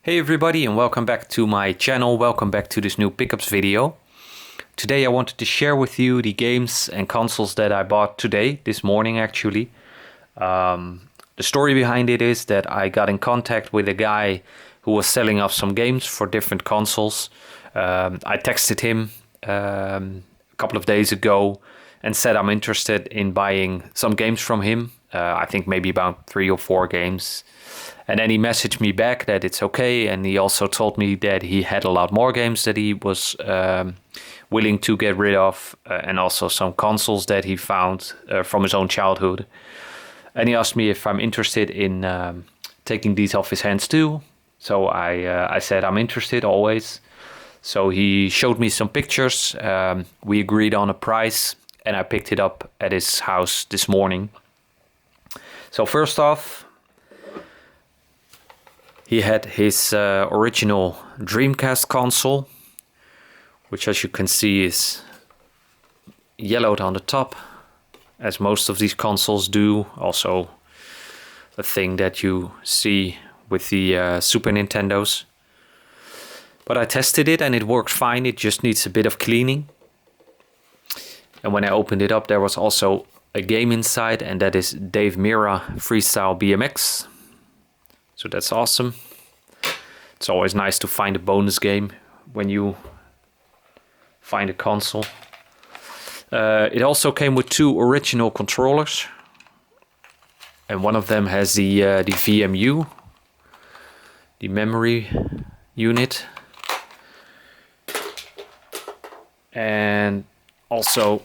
Hey everybody and welcome back to my channel, welcome back to this new pickups video. Today I wanted to share with you the games and consoles that I bought today, this morning actually. The story behind it is that I got in contact with a guy who was selling off some games for different consoles. I texted him a couple of days ago and said I'm interested in buying some games from him. I think maybe about 3 or 4 games. And then he messaged me back that it's okay, and he also told me that he had a lot more games that he was willing to get rid of, and also some consoles that he found from his own childhood. And he asked me if I'm interested in taking these off his hands too. So I said I'm interested always. So he showed me some pictures, we agreed on a price, and I picked it up at his house this morning. So first off, he had his original Dreamcast console, which as you can see is yellowed on the top, as most of these consoles do. Also a thing that you see with the Super Nintendos. But I tested it and it works fine, it just needs a bit of cleaning. And when I opened it up, there was also a game inside, and that is Dave Mirra Freestyle BMX. So that's awesome. It's always nice to find a bonus game when you find a console. It also came with 2 original controllers. And one of them has the VMU, the memory unit. And also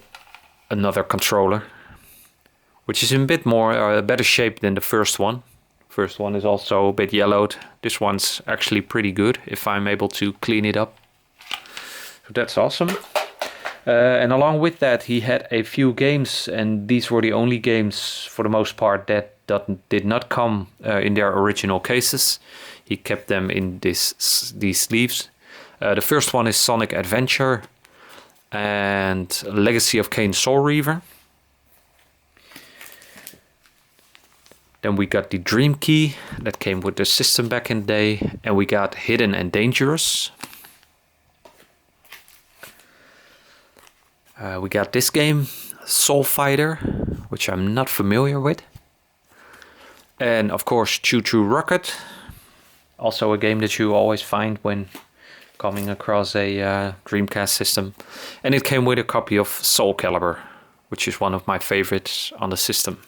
another controller, which is in a bit more better shape than the first one. First one is also a bit yellowed. This one's actually pretty good if I'm able to clean it up. So that's awesome. And along with that, he had a few games, and these were the only games for the most part that did not come in their original cases. He kept them in these sleeves. The first one is Sonic Adventure and Legacy of Kain Soul Reaver. Then we got the Dream Key that came with the system back in the day, and we got Hidden and Dangerous. We got this game, Soul Fighter, which I'm not familiar with. And of course Choo Choo Rocket, also a game that you always find when coming across a Dreamcast system. And it came with a copy of Soul Calibur, which is one of my favorites on the system.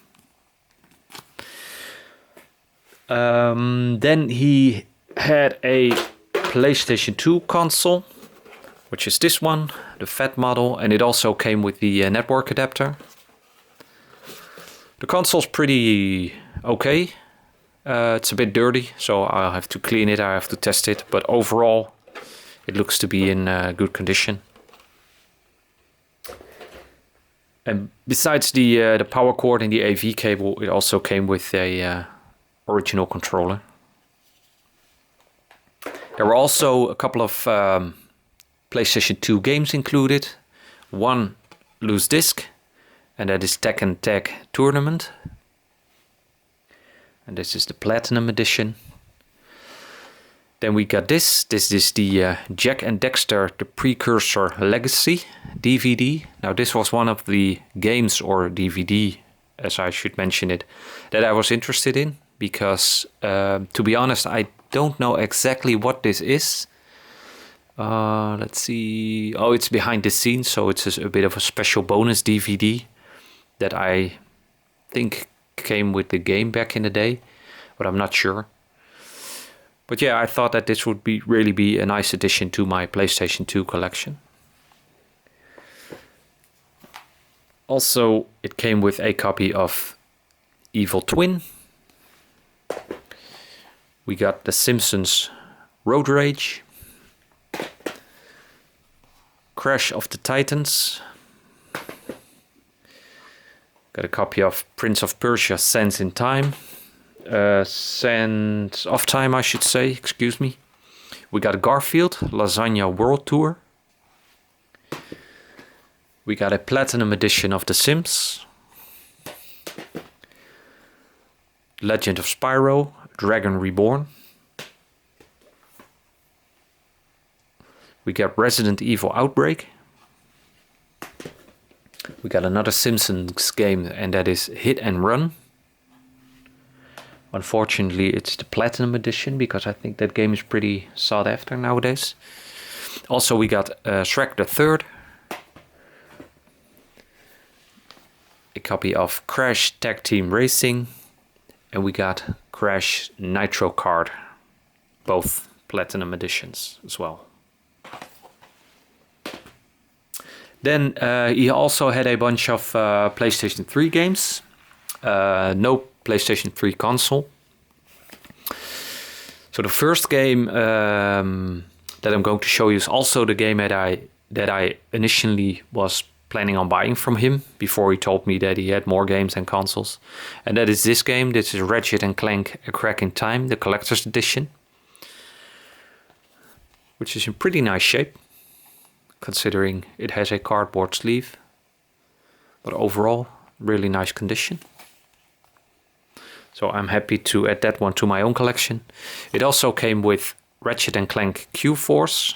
Then he had a PlayStation 2 console, which is this one, the fat model, and it also came with the network adapter. The console's pretty okay. It's a bit dirty, so I'll have to clean it, I have to test it, but overall it looks to be in good condition. And besides the power cord and the AV cable, it also came with a original controller. There were also a couple of PlayStation 2 games included. One loose disc, and that is Tekken Tag Tournament. And this is the Platinum Edition. Then we got this. This is the Jack and Dexter, the Precursor Legacy DVD. Now this was one of the games, or DVD, as I should mention it, that I was interested in. Because, to be honest, I don't know exactly what this is. Let's see. Oh, it's behind the scenes, so it's a bit of a special bonus DVD that I think came with the game back in the day, but I'm not sure. But yeah, I thought that this would really be a nice addition to my PlayStation 2 collection. Also, it came with a copy of Evil Twin. We got The Simpsons Road Rage, Crash of the Titans, got a copy of Prince of Persia Sands in Time, Sands of Time I should say, excuse me. We got Garfield, Lasagna World Tour. We got a Platinum Edition of The Sims, Legend of Spyro, Dragon Reborn. We got Resident Evil Outbreak. We got another Simpsons game, and that is Hit and Run. Unfortunately, it's the Platinum Edition, because I think that game is pretty sought after nowadays. Also, we got Shrek the Third. A copy of Crash Tag Team Racing. And we got Crash Nitro Kart. Both Platinum Editions as well. Then he also had a bunch of PlayStation 3 games. No PlayStation 3 console. So the first game that I'm going to show you is also the game that I initially was planning on buying from him before he told me that he had more games and consoles. And that is this game. This is Ratchet and Clank: A Crack in Time, the collector's edition, which is in pretty nice shape, considering it has a cardboard sleeve. But overall, really nice condition. So I'm happy to add that one to my own collection. It also came with Ratchet and Clank Q-Force,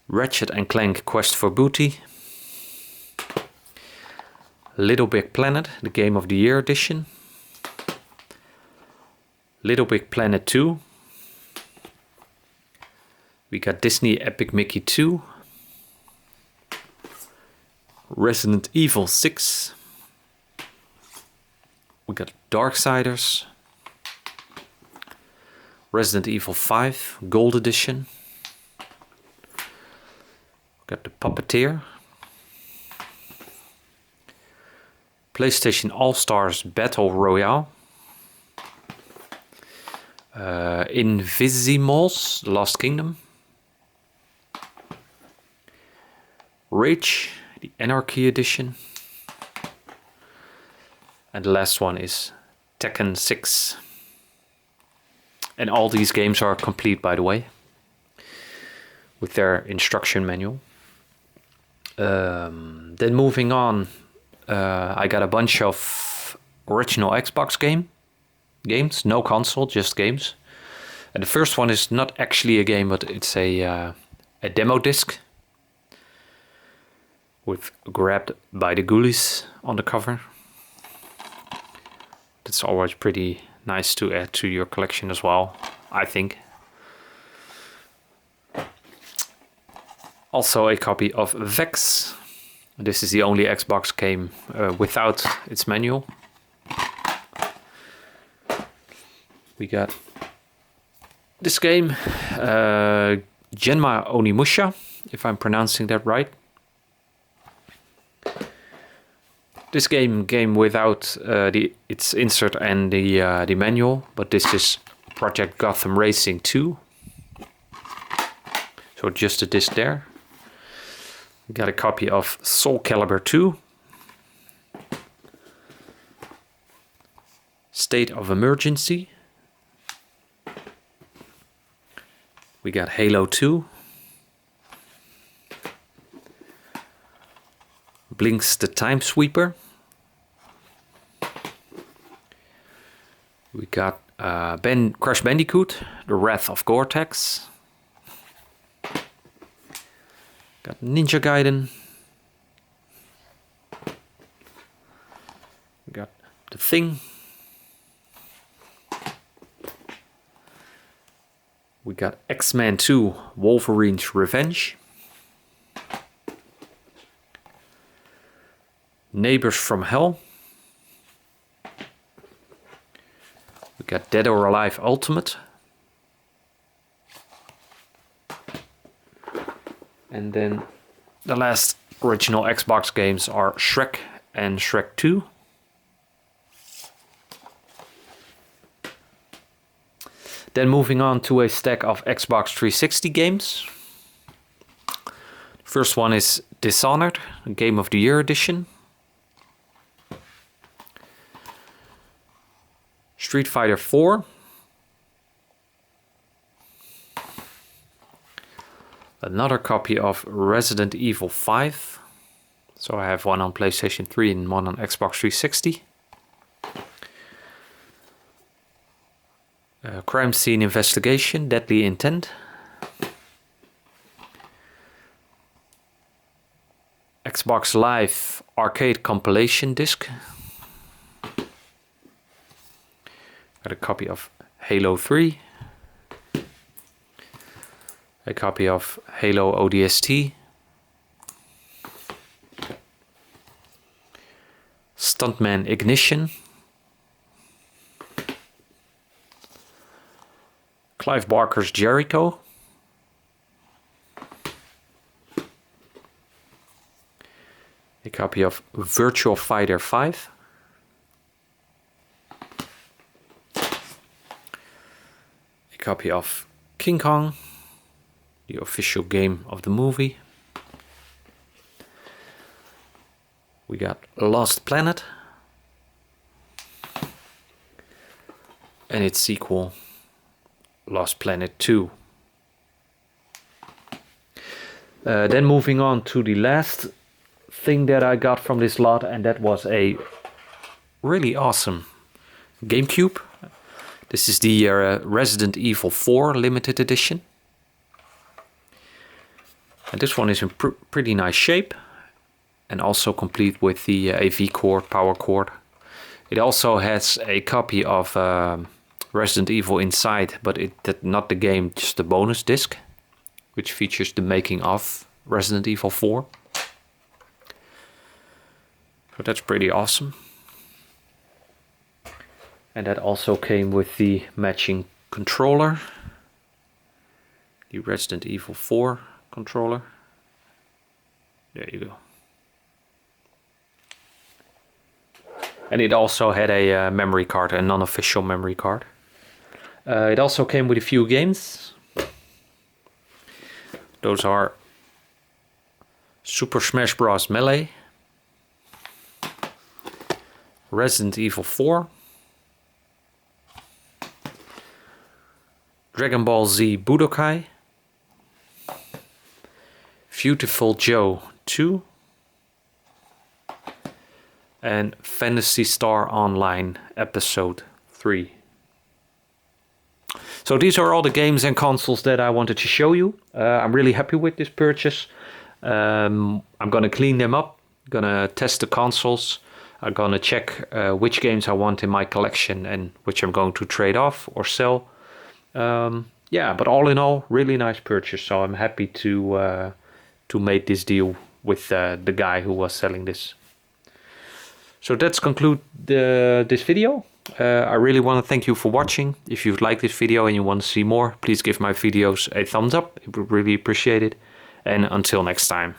Ratchet and Clank Quest for Booty, Little Big Planet, the Game of the Year edition, Little Big Planet 2, we got Disney Epic Mickey 2, Resident Evil 6, we got Darksiders, Resident Evil 5 Gold Edition, got the Puppeteer, PlayStation All-Stars Battle Royale, Invisimals Lost Kingdom, Rage, the Anarchy Edition, and the last one is Tekken 6. And all these games are complete, by the way, with their instruction manual. Then moving on, I got a bunch of original Xbox games, no console, just games. And the first one is not actually a game, but it's a demo disc with Grabbed by the Ghoulies on the cover. That's always pretty nice to add to your collection as well, I think. Also a copy of Vex. This is the only Xbox game without its manual. We got this game, Genma Onimusha, if I'm pronouncing that right. This game without its insert and the manual, but this is Project Gotham Racing 2. So just a disc there. We got a copy of Soul Calibur 2, State of Emergency. We got Halo 2, Blinks the Time Sweeper. We got Crash Bandicoot, The Wrath of Gore-Tex. Got Ninja Gaiden. We got The Thing. We got X-Men 2, Wolverine's Revenge. Neighbors from Hell. We got Dead or Alive Ultimate. And then the last original Xbox games are Shrek and Shrek 2. Then moving on to a stack of Xbox 360 games. First one is Dishonored, Game of the Year edition. Street Fighter 4. Another copy of Resident Evil 5. So I have one on PlayStation 3 and one on Xbox 360. Crime Scene Investigation, Deadly Intent. Xbox Live Arcade compilation disc. Got a copy of Halo 3. A copy of Halo ODST. Stuntman Ignition. Clive Barker's Jericho. A copy of Virtua Fighter 5. A copy of King Kong, the official game of the movie. We got Lost Planet and its sequel, Lost Planet 2. Then moving on to the last thing that I got from this lot, and that was a really awesome Gamecube. This is the Resident Evil 4 limited edition. And this one is in pretty nice shape. And also complete with the AV cord, power cord. It also has a copy of Resident Evil inside, but not the game, just the bonus disc, which features the making of Resident Evil 4. So that's pretty awesome. And that also came with the matching controller, the Resident Evil 4 controller. There you go. And it also had a memory card, a non-official memory card. It also came with a few games. Those are Super Smash Bros. Melee, Resident Evil 4, Dragon Ball Z Budokai, Beautiful Joe 2, and Phantasy Star Online Episode 3. So these are all the games and consoles that I wanted to show you. I'm really happy with this purchase. I'm gonna clean them up, gonna test the consoles. I'm gonna check which games I want in my collection and which I'm going to trade off or sell. Yeah, but all in all, really nice purchase. So I'm happy to make this deal with the guy who was selling this. So that's conclude this video. I really want to thank you for watching. If you've liked this video and you want to see more, please give my videos a thumbs up. I would really appreciate it. And until next time.